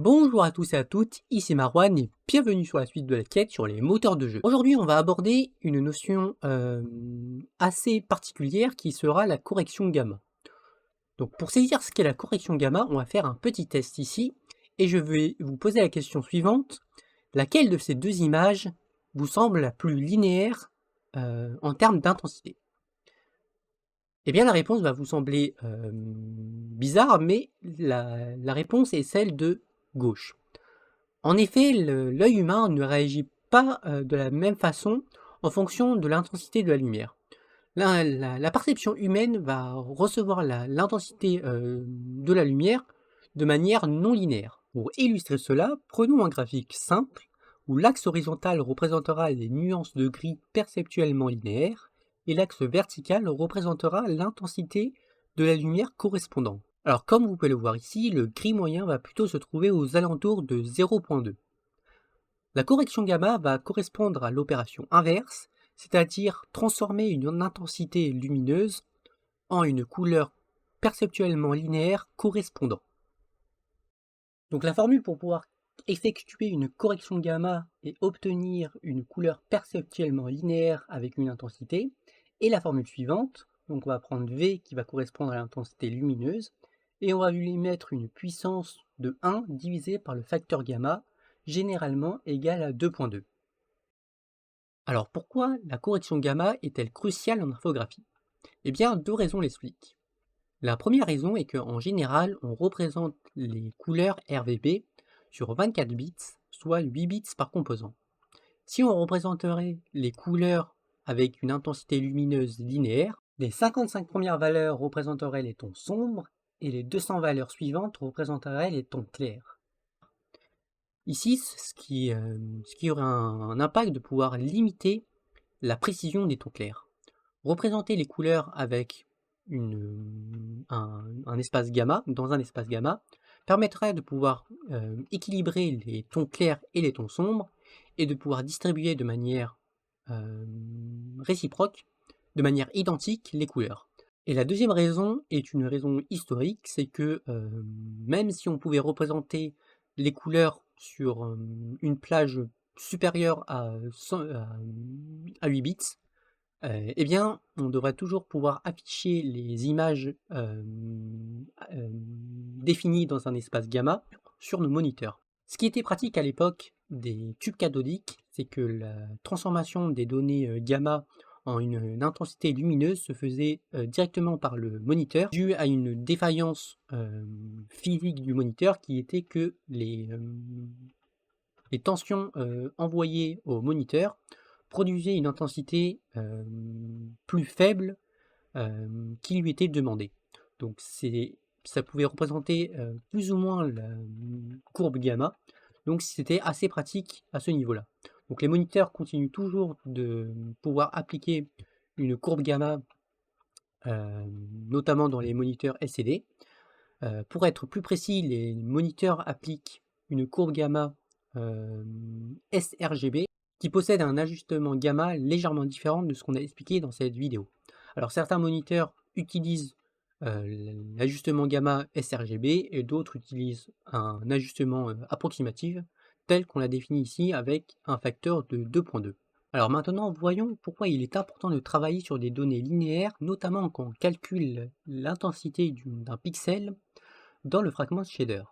Bonjour à tous et à toutes, ici Marwan et bienvenue sur la suite de la quête sur les moteurs de jeu. Aujourd'hui on va aborder une notion assez particulière qui sera la correction gamma. Donc pour saisir ce qu'est la correction gamma, on va faire un petit test ici et je vais vous poser la question suivante. Laquelle de ces deux images vous semble la plus linéaire en termes d'intensité? Eh bien la réponse va vous sembler bizarre, mais la réponse est celle de gauche. En effet, l'œil humain ne réagit pas de la même façon en fonction de l'intensité de la lumière. La perception humaine va recevoir l'intensité de la lumière de manière non linéaire. Pour illustrer cela, prenons un graphique simple où l'axe horizontal représentera les nuances de gris perceptuellement linéaires et l'axe vertical représentera l'intensité de la lumière correspondante. Alors comme vous pouvez le voir ici, le gris moyen va plutôt se trouver aux alentours de 0.2. La correction gamma va correspondre à l'opération inverse, c'est-à-dire transformer une intensité lumineuse en une couleur perceptuellement linéaire correspondant. Donc la formule pour pouvoir effectuer une correction gamma et obtenir une couleur perceptuellement linéaire avec une intensité est la formule suivante. Donc on va prendre V qui va correspondre à l'intensité lumineuse et on va lui mettre une puissance de 1 divisé par le facteur gamma, généralement égal à 2.2. Alors pourquoi la correction gamma est-elle cruciale en infographie? Eh bien, deux raisons l'expliquent. La première raison est qu'en général, on représente les couleurs RVB sur 24 bits, soit 8 bits par composant. Si on représenterait les couleurs avec une intensité lumineuse linéaire, les 55 premières valeurs représenteraient les tons sombres et les 200 valeurs suivantes représenteraient les tons clairs. Ici, ce qui aurait un impact de pouvoir limiter la précision des tons clairs. Représenter les couleurs avec un espace gamma, dans un espace gamma, permettrait de pouvoir équilibrer les tons clairs et les tons sombres, et de pouvoir distribuer de manière réciproque, de manière identique, les couleurs. Et la deuxième raison est une raison historique, c'est que même si on pouvait représenter les couleurs sur une plage supérieure à 8 bits, eh bien, on devrait toujours pouvoir afficher les images définies dans un espace gamma sur nos moniteurs. Ce qui était pratique à l'époque des tubes cathodiques, c'est que la transformation des données gamma en une intensité lumineuse se faisait directement par le moniteur, dû à une défaillance physique du moniteur qui était que les tensions envoyées au moniteur produisaient une intensité plus faible qui lui était demandée. Donc ça pouvait représenter plus ou moins la courbe gamma, donc c'était assez pratique à ce niveau-là. Donc les moniteurs continuent toujours de pouvoir appliquer une courbe gamma, notamment dans les moniteurs LCD. Pour être plus précis, les moniteurs appliquent une courbe gamma sRGB qui possède un ajustement gamma légèrement différent de ce qu'on a expliqué dans cette vidéo. Alors certains moniteurs utilisent l'ajustement gamma sRGB et d'autres utilisent un ajustement approximatif tel qu'on l'a défini ici avec un facteur de 2.2. Alors maintenant, voyons pourquoi il est important de travailler sur des données linéaires, notamment quand on calcule l'intensité d'un pixel dans le fragment shader.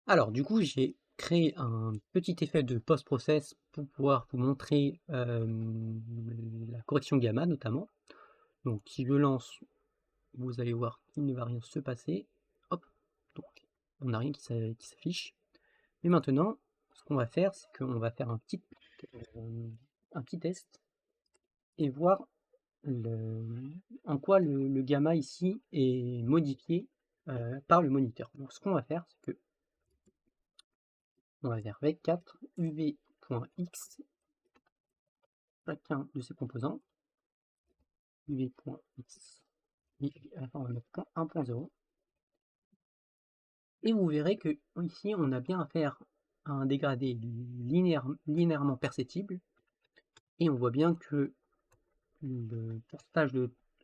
Alors du coup, j'ai créé un petit effet de post-process pour pouvoir vous montrer la correction gamma notamment. Donc si je lance, vous allez voir qu'il ne va rien se passer. Hop, donc on n'a rien qui s'affiche. Mais maintenant, ce qu'on va faire, c'est qu'on va faire un petit test et voir en quoi le gamma ici est modifié par le moniteur. Donc ce qu'on va faire, c'est que on va faire vec4 uv.x chacun de ses composants, uv.x, à la fin on va mettre 1.0, et vous verrez que ici on a bien affaire à un dégradé linéairement perceptible, et on voit bien que le pourcentage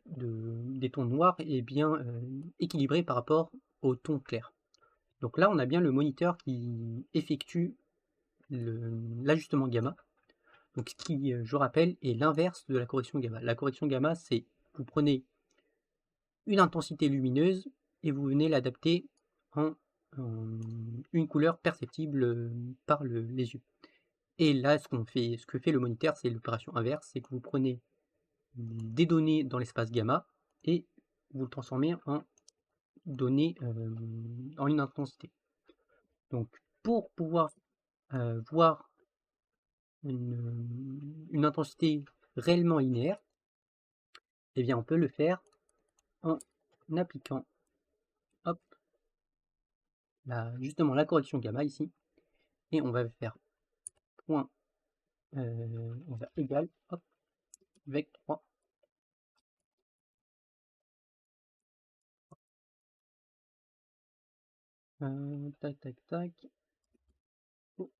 des tons noirs est bien équilibré par rapport aux tons clairs. Donc là, on a bien le moniteur qui effectue l'ajustement gamma. Donc ce qui, je rappelle, est l'inverse de la correction gamma. La correction gamma, c'est vous prenez une intensité lumineuse et vous venez l'adapter en une couleur perceptible par les yeux. Et là, ce que fait le moniteur, c'est l'opération inverse, c'est que vous prenez des données dans l'espace gamma et vous le transformez en données en une intensité. Donc, pour pouvoir voir une intensité réellement linéaire, eh bien, on peut le faire en appliquant, hop, justement la correction gamma ici, et on va faire point, on va égal, hop, avec 3. Tac, tac, tac. Oh.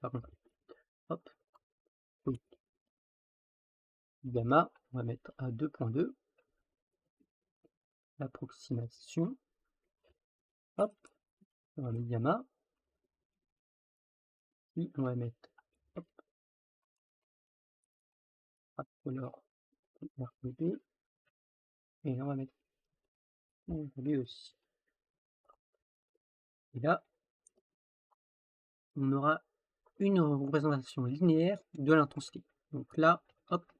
Pardon. Hop. Oui. Gamma, on va mettre à 2.2. L'approximation. Hop. On va mettre gamma. Puis on va mettre, hop, alors RGB. Et là, on va mettre RGB aussi. Et là, on aura une représentation linéaire de l'intensité. Donc là, hop,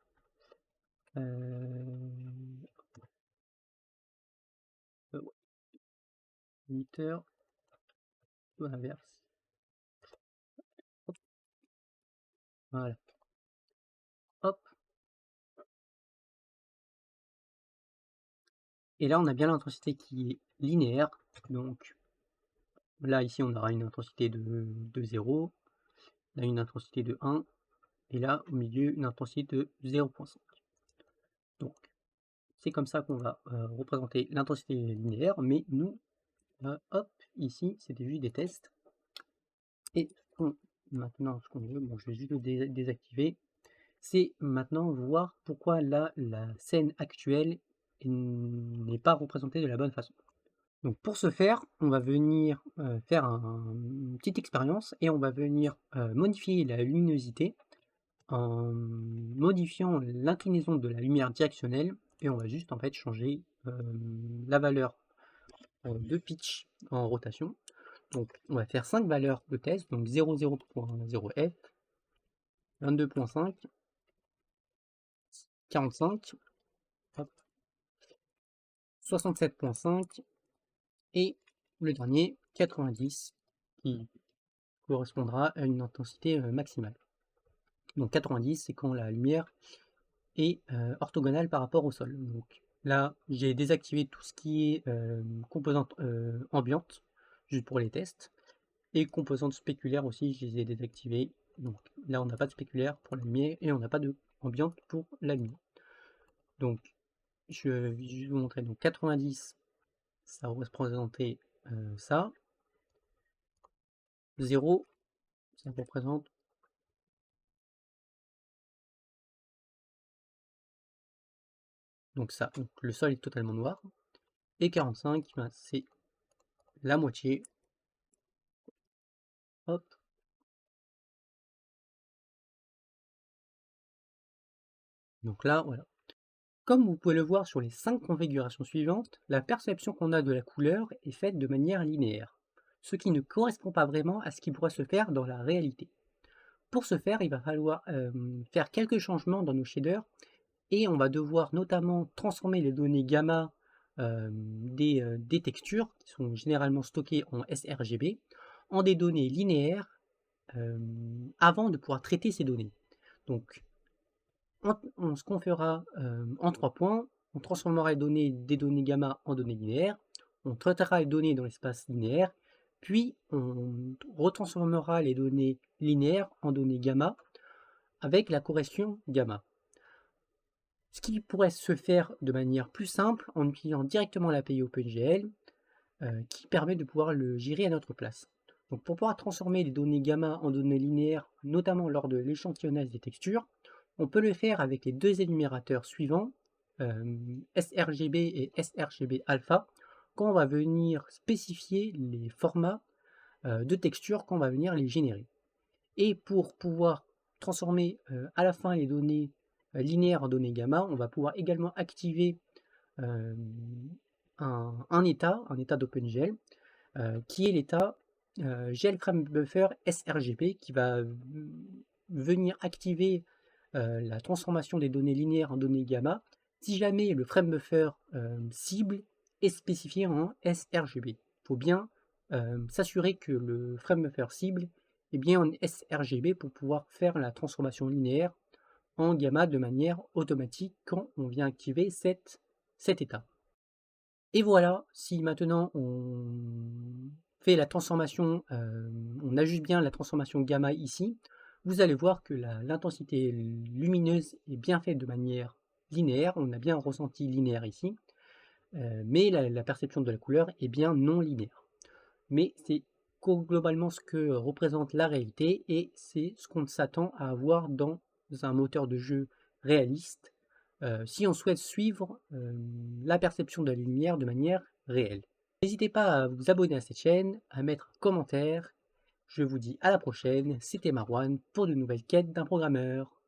moniteur, ou l'inverse. Voilà. Hop. Et là, on a bien l'intensité qui est linéaire. Donc là, ici, on aura une intensité de 0. Là, une intensité de 1. Et là, au milieu, une intensité de 0.5. Donc, c'est comme ça qu'on va représenter l'intensité linéaire. Mais nous, hop, ici, c'était juste des tests. Et maintenant, ce qu'on veut, bon, je vais juste le désactiver, c'est maintenant voir pourquoi là, la scène actuelle n'est pas représentée de la bonne façon. Donc pour ce faire, on va venir faire une petite expérience et on va venir modifier la luminosité en modifiant l'inclinaison de la lumière directionnelle et on va juste en fait changer la valeur de pitch en rotation. Donc on va faire 5 valeurs de test, donc 00.0f, 22.5, 45, 67.5 et le dernier 90 qui correspondra à une intensité maximale. Donc 90 c'est quand la lumière est orthogonale par rapport au sol. Donc là j'ai désactivé tout ce qui est composante ambiante juste pour les tests et composantes spéculaires aussi je les ai désactivées. Donc là on n'a pas de spéculaire pour la lumière et on n'a pas de ambiante pour la lumière. Donc je vais juste vous montrer, donc 90 ça représentait ça, 0 ça représente donc ça, donc le sol est totalement noir, et 45 ben, c'est la moitié, hop, donc là voilà. Comme vous pouvez le voir sur les 5 configurations suivantes, la perception qu'on a de la couleur est faite de manière linéaire, ce qui ne correspond pas vraiment à ce qui pourrait se faire dans la réalité. Pour ce faire, il va falloir faire quelques changements dans nos shaders et on va devoir notamment transformer les données gamma des textures qui sont généralement stockées en sRGB en des données linéaires avant de pouvoir traiter ces données. Donc ce qu'on fera en 3 points, on transformera des données gamma en données linéaires, on traitera les données dans l'espace linéaire, puis on retransformera les données linéaires en données gamma avec la correction gamma. Ce qui pourrait se faire de manière plus simple en utilisant directement l'API OpenGL qui permet de pouvoir le gérer à notre place. Donc pour pouvoir transformer les données gamma en données linéaires, notamment lors de l'échantillonnage des textures, on peut le faire avec les deux énumérateurs suivants, sRGB et sRGB alpha, quand on va venir spécifier les formats de textures qu'on va venir les générer. Et pour pouvoir transformer à la fin les données linéaires en données gamma, on va pouvoir également activer euh, un état d'OpenGL, qui est l'état GL-FrameBuffer sRGB, qui va venir activer la transformation des données linéaires en données gamma si jamais le FrameBuffer cible est spécifié en sRGB. Il faut bien s'assurer que le FrameBuffer cible est bien en sRGB pour pouvoir faire la transformation linéaire en gamma de manière automatique quand on vient activer cet état. Et voilà, si maintenant on fait la transformation, on ajuste bien la transformation gamma ici, vous allez voir que l'intensité lumineuse est bien faite de manière linéaire, on a bien un ressenti linéaire ici, mais la perception de la couleur est bien non linéaire. Mais c'est globalement ce que représente la réalité et c'est ce qu'on s'attend à avoir dans un moteur de jeu réaliste si on souhaite suivre la perception de la lumière de manière réelle. N'hésitez pas à vous abonner à cette chaîne, à mettre un commentaire. Je vous dis à la prochaine, c'était Marwan pour de nouvelles quêtes d'un programmeur.